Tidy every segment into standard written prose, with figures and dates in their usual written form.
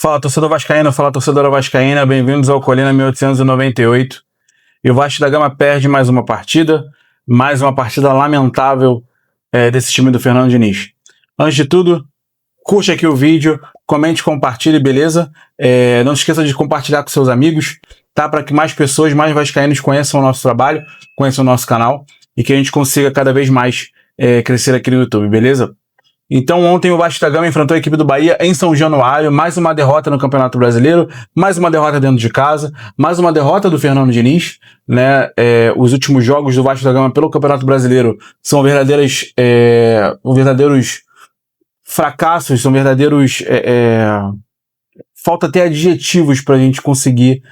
Fala, torcedor vascaíno, fala, torcedora vascaína, bem-vindos ao Colina 1898. E o Vasco da Gama perde mais uma partida lamentável desse time do Fernando Diniz. Antes de tudo, curte aqui o vídeo, comente, compartilhe, beleza? Não se esqueça de compartilhar com seus amigos, tá? Para que mais pessoas, mais vascaínos conheçam o nosso trabalho, conheçam o nosso canal e que a gente consiga cada vez mais crescer aqui no YouTube, beleza? Então ontem o Vasco da Gama enfrentou a equipe do Bahia em São Januário, mais uma derrota no Campeonato Brasileiro, mais uma derrota dentro de casa, mais uma derrota do Fernando Diniz, né? Os últimos jogos do Vasco da Gama pelo Campeonato Brasileiro são verdadeiros fracassos, são verdadeiros... falta até adjetivos para a gente conseguir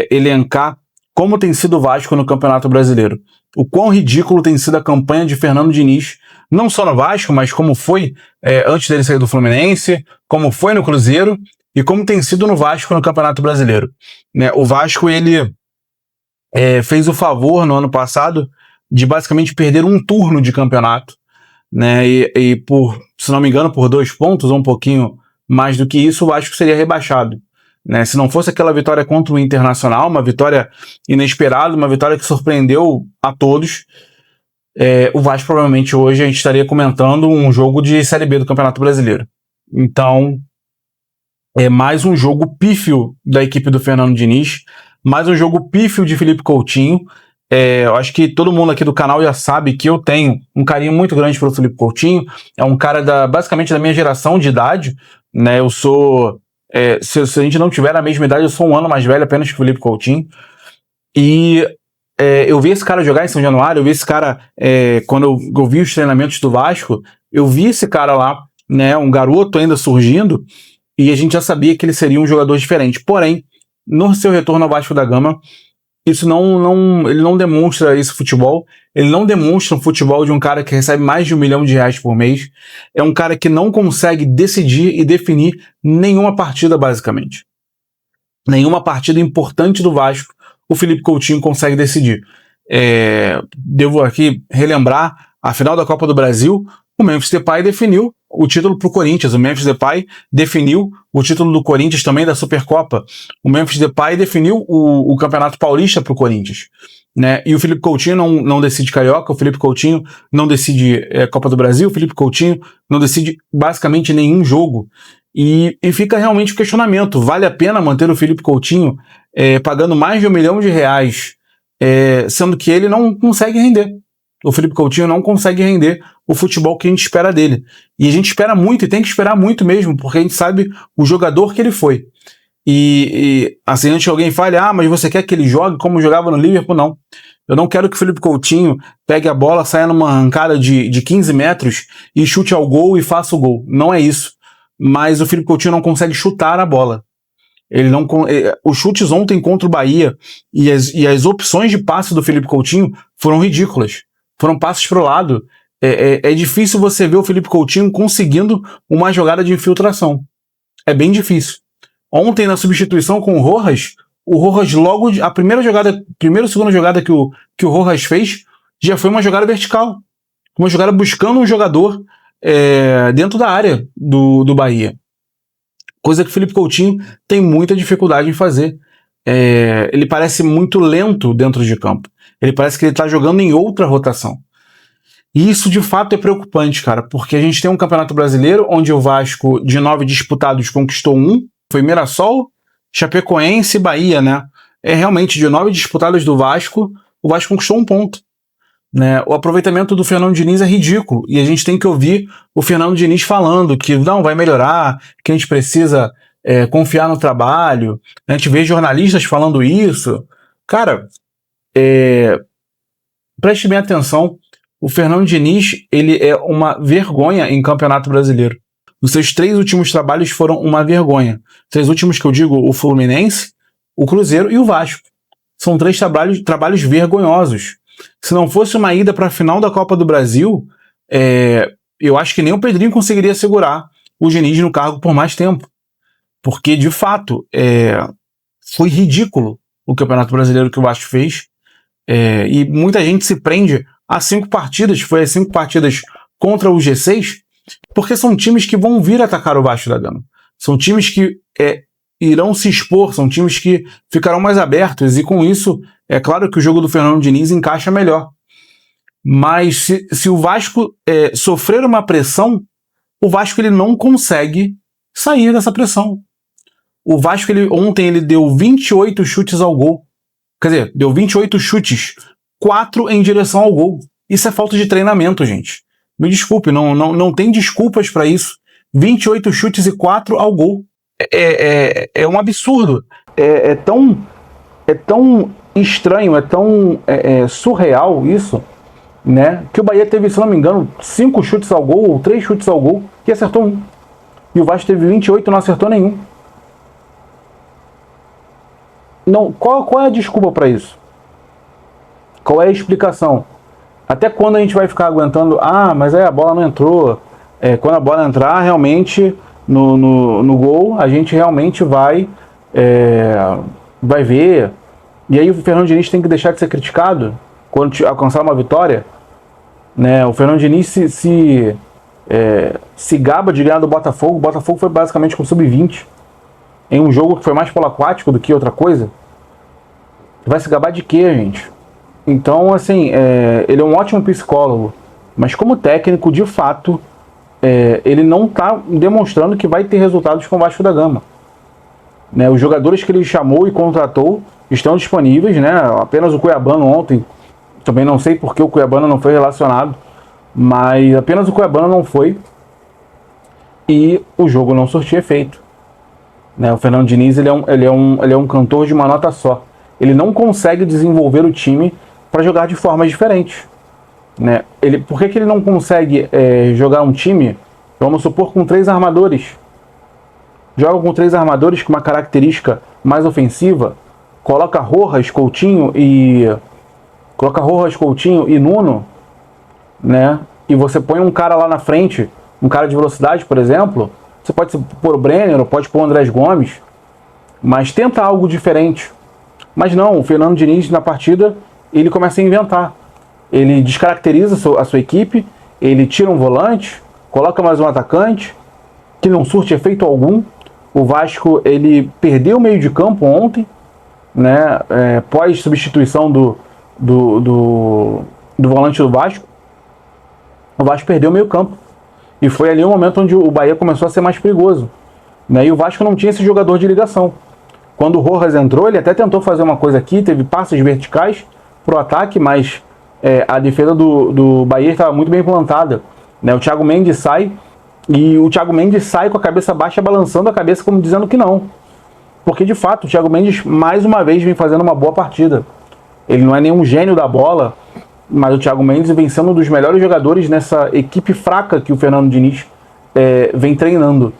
elencar como tem sido o Vasco no Campeonato Brasileiro. O quão ridículo tem sido a campanha de Fernando Diniz, não só no Vasco, mas como foi antes dele sair do Fluminense, como foi no Cruzeiro e como tem sido no Vasco no Campeonato Brasileiro. Né? O Vasco, ele fez o favor no ano passado de basicamente perder um turno de campeonato, né? E por, se não me engano, por 2 pontos ou um pouquinho mais do que isso, o Vasco seria rebaixado. Né? Se não fosse aquela vitória contra o Internacional, uma vitória inesperada, uma vitória que surpreendeu a todos, o Vasco provavelmente hoje a gente estaria comentando um jogo de Série B do Campeonato Brasileiro. Então, é mais um jogo pífio da equipe do Fernando Diniz, mais um jogo pífio de Felipe Coutinho. Eu acho que todo mundo aqui do canal já sabe que eu tenho um carinho muito grande pelo Felipe Coutinho. É um cara basicamente da minha geração de idade, né? Eu sou... se a gente não tiver a mesma idade, eu sou um ano mais velho apenas que o Felipe Coutinho. E eu vi esse cara jogar em São Januário, eu vi esse cara, quando eu vi os treinamentos do Vasco, eu vi esse cara lá, né, um garoto ainda surgindo, e a gente já sabia que ele seria um jogador diferente. Porém, no seu retorno ao Vasco da Gama, isso ele não demonstra esse futebol, ele não demonstra um futebol de um cara que recebe mais de R$1 milhão por mês, é um cara que não consegue decidir e definir nenhuma partida, basicamente. Nenhuma partida importante do Vasco o Felipe Coutinho consegue decidir. Devo aqui relembrar a final da Copa do Brasil, o Memphis Depay definiu o título para o Corinthians, o Memphis Depay definiu o título do Corinthians também da Supercopa, o Memphis Depay definiu o Campeonato Paulista para o Corinthians, né? E o Felipe Coutinho não decide Carioca, o Felipe Coutinho não decide Copa do Brasil, o Felipe Coutinho não decide basicamente nenhum jogo. E fica realmente o questionamento, vale a pena manter o Felipe Coutinho pagando mais de R$1 milhão, sendo que ele não consegue render. O Felipe Coutinho não consegue render o futebol que a gente espera dele. E a gente espera muito, e tem que esperar muito mesmo, porque a gente sabe o jogador que ele foi. E assim, antes que alguém fale, mas você quer que ele jogue como jogava no Liverpool? Não. Eu não quero que o Felipe Coutinho pegue a bola, saia numa arrancada de 15 metros e chute ao gol e faça o gol. Não é isso. Mas o Felipe Coutinho não consegue chutar a bola. Os chutes ontem contra o Bahia e as opções de passe do Felipe Coutinho foram ridículas. Foram passes para o lado. É difícil você ver o Felipe Coutinho conseguindo uma jogada de infiltração. É bem difícil. Ontem, na substituição com o Rojas logo, a primeira ou segunda jogada que o Rojas fez, já foi uma jogada vertical. Uma jogada buscando um jogador dentro da área do Bahia. Coisa que o Felipe Coutinho tem muita dificuldade em fazer. Ele parece muito lento dentro de campo. Ele parece que ele está jogando em outra rotação. E isso de fato é preocupante, cara, porque a gente tem um Campeonato Brasileiro onde o Vasco, de 9 disputados, conquistou 1. Foi Mirassol, Chapecoense e Bahia, né? Realmente, de 9 disputados do Vasco, o Vasco conquistou 1 ponto. Né? O aproveitamento do Fernando Diniz é ridículo e a gente tem que ouvir o Fernando Diniz falando que não vai melhorar, que a gente precisa confiar no trabalho. A gente vê jornalistas falando isso. Cara, preste bem atenção, o Fernando Diniz, ele é uma vergonha em Campeonato Brasileiro. Os seus 3 últimos trabalhos foram uma vergonha. 3 últimos que eu digo, o Fluminense, o Cruzeiro e o Vasco. São 3 trabalhos vergonhosos. Se não fosse uma ida para a final da Copa do Brasil, eu acho que nem o Pedrinho conseguiria segurar o Diniz no cargo por mais tempo. Porque, de fato, foi ridículo o Campeonato Brasileiro que o Vasco fez. E muita gente se prende a 5 partidas, foi as 5 partidas contra o G6, porque são times que vão vir atacar o Vasco da Gama. São times que irão se expor, são times que ficarão mais abertos, e com isso, é claro que o jogo do Fernando Diniz encaixa melhor. Mas se o Vasco sofrer uma pressão, o Vasco ele não consegue sair dessa pressão. O Vasco ontem ele deu 28 chutes ao gol. Quer dizer, deu 28 chutes, 4 em direção ao gol. Isso é falta de treinamento, gente. Me desculpe, não tem desculpas para isso. 28 chutes e 4 ao gol. É um absurdo. É tão estranho, é tão surreal isso, né? Que o Bahia teve, se não me engano, 5 chutes ao gol ou 3 chutes ao gol e acertou um. E o Vasco teve 28 e não acertou nenhum. Não, qual é a desculpa para isso? Qual é a explicação? Até quando a gente vai ficar aguentando? Mas a bola não entrou. Quando a bola entrar, realmente, no gol, a gente realmente vai ver. E aí o Fernando Diniz tem que deixar de ser criticado quando alcançar uma vitória. Né? O Fernando Diniz se gaba de ganhar do Botafogo. O Botafogo foi basicamente com sub-20. Em um jogo que foi mais polo aquático do que outra coisa. Vai se gabar de quê, gente? Então, assim, ele é um ótimo psicólogo, mas como técnico, de fato, ele não está demonstrando que vai ter resultados com o Vasco da Gama. Né? Os jogadores que ele chamou e contratou estão disponíveis, né? Apenas o Cuiabano ontem, também não sei porque o Cuiabano não foi relacionado, mas apenas o Cuiabano não foi e o jogo não surtiu efeito. Né? O Fernando Diniz ele é um cantor de uma nota só. Ele não consegue desenvolver o time para jogar de formas diferentes. Né? Por que ele não consegue jogar um time, vamos supor, com 3 armadores? Joga com 3 armadores com uma característica mais ofensiva, coloca Rojas, Coutinho e Nuno, né? E você põe um cara lá na frente, um cara de velocidade, por exemplo. Você pode pôr o Brenner, ou pode pôr o Andrés Gomes, mas tenta algo diferente. Mas não, o Fernando Diniz na partida, ele começa a inventar. Ele descaracteriza a sua equipe, ele tira um volante, coloca mais um atacante, que não surte efeito algum. O Vasco, ele perdeu o meio de campo ontem, né, pós substituição do volante do Vasco. O Vasco perdeu o meio campo. E foi ali o momento onde o Bahia começou a ser mais perigoso. Né, e o Vasco não tinha esse jogador de ligação. Quando o Rojas entrou, ele até tentou fazer uma coisa aqui, teve passes verticais para o ataque, mas a defesa do Bahia estava muito bem plantada. Né? O Thiago Mendes sai, e o Thiago Mendes sai com a cabeça baixa, balançando a cabeça como dizendo que não. Porque, de fato, o Thiago Mendes, mais uma vez, vem fazendo uma boa partida. Ele não é nenhum gênio da bola, mas o Thiago Mendes vem sendo um dos melhores jogadores nessa equipe fraca que o Fernando Diniz vem treinando.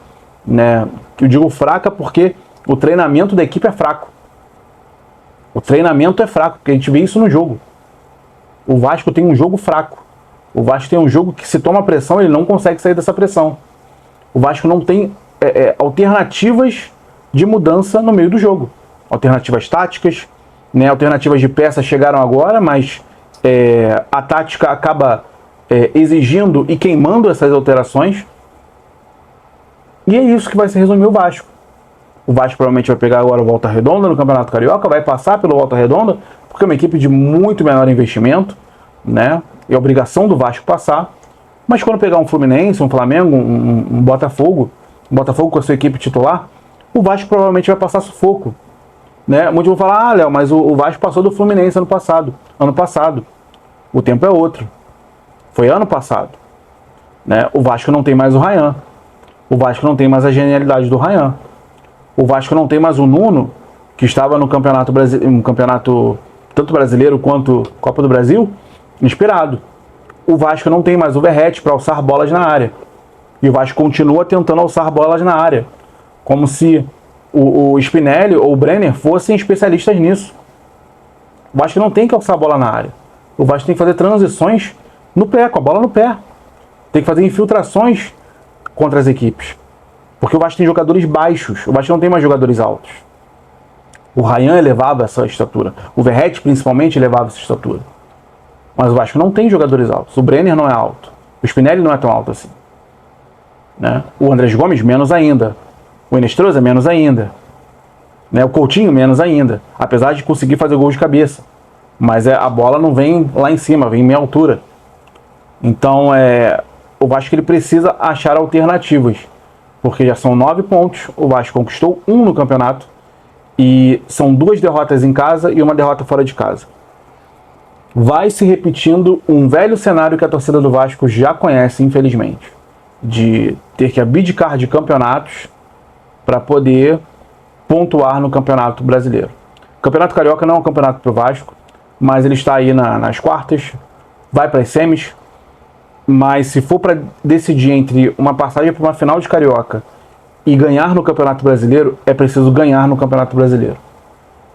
Né? Eu digo fraca porque o treinamento da equipe é fraco. O treinamento é fraco, porque a gente vê isso no jogo. O Vasco tem um jogo fraco. O Vasco tem um jogo que, se toma pressão, ele não consegue sair dessa pressão. O Vasco não tem alternativas de mudança no meio do jogo. Alternativas táticas, né? Alternativas de peças chegaram agora, mas a tática acaba exigindo e queimando essas alterações. E é isso que vai se resumir o Vasco. O Vasco provavelmente vai pegar agora o Volta Redonda no Campeonato Carioca, vai passar pelo Volta Redonda, porque é uma equipe de muito menor investimento, né? É obrigação do Vasco passar. Mas quando pegar um Fluminense, um Flamengo, um Botafogo com a sua equipe titular, o Vasco provavelmente vai passar sufoco. Né? Muitos vão falar, Léo, mas o Vasco passou do Fluminense ano passado. O tempo é outro. Foi ano passado. Né? O Vasco não tem mais o Ryan. O Vasco não tem mais a genialidade do Ryan. O Vasco não tem mais o Nuno, que estava no campeonato tanto brasileiro quanto Copa do Brasil, inspirado. O Vasco não tem mais o Verratti para alçar bolas na área. E o Vasco continua tentando alçar bolas na área. Como se o Spinelli ou o Brenner fossem especialistas nisso. O Vasco não tem que alçar a bola na área. O Vasco tem que fazer transições no pé, com a bola no pé. Tem que fazer infiltrações contra as equipes. Porque o Vasco tem jogadores baixos. O Vasco não tem mais jogadores altos. O Ryan elevava essa estatura. O Verratti, principalmente, elevava essa estatura. Mas o Vasco não tem jogadores altos. O Brenner não é alto. O Spinelli não é tão alto assim. Né? O Andrés Gomes, menos ainda. O Inestrosa, menos ainda. Né? O Coutinho, menos ainda. Apesar de conseguir fazer gols de cabeça. Mas a bola não vem lá em cima, vem em meia altura. Então, o Vasco ele precisa achar alternativas. Porque já são 9 pontos, o Vasco conquistou 1 no campeonato. E são 2 derrotas em casa e 1 derrota fora de casa. Vai se repetindo um velho cenário que a torcida do Vasco já conhece, infelizmente. De ter que abdicar de campeonatos para poder pontuar no Campeonato Brasileiro. O Campeonato Carioca não é um campeonato para o Vasco, mas ele está aí nas quartas, vai para as semis, mas se for para decidir entre uma passagem para uma final de Carioca e ganhar no Campeonato Brasileiro, é preciso ganhar no Campeonato Brasileiro.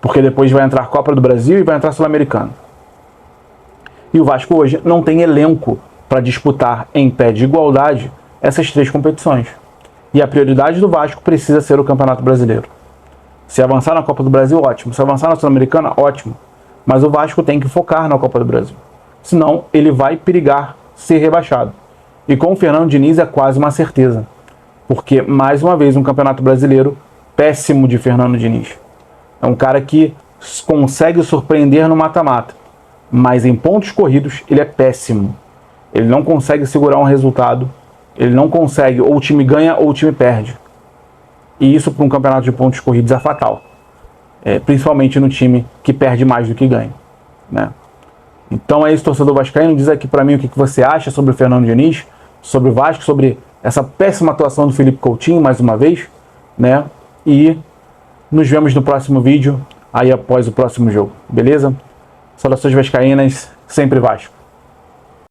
Porque depois vai entrar Copa do Brasil e vai entrar Sul-Americano. E o Vasco hoje não tem elenco para disputar em pé de igualdade essas 3 competições. E a prioridade do Vasco precisa ser o Campeonato Brasileiro. Se avançar na Copa do Brasil, ótimo. Se avançar na Sul-Americana, ótimo. Mas o Vasco tem que focar na Copa do Brasil. Senão ele vai perigar ser rebaixado. E com o Fernando Diniz é quase uma certeza. Porque, mais uma vez, um Campeonato Brasileiro péssimo de Fernando Diniz. É um cara que consegue surpreender no mata-mata. Mas em pontos corridos ele é péssimo. Ele não consegue segurar um resultado. Ele não consegue, ou o time ganha ou o time perde. E isso para um campeonato de pontos corridos é fatal. Principalmente no time que perde mais do que ganha. Né? Então é isso, torcedor vascaíno. Diz aqui para mim o que você acha sobre o Fernando Diniz, sobre o Vasco, sobre essa péssima atuação do Felipe Coutinho, mais uma vez. Né? E nos vemos no próximo vídeo, aí após o próximo jogo. Beleza? Saudações vascaínas, sempre Vasco.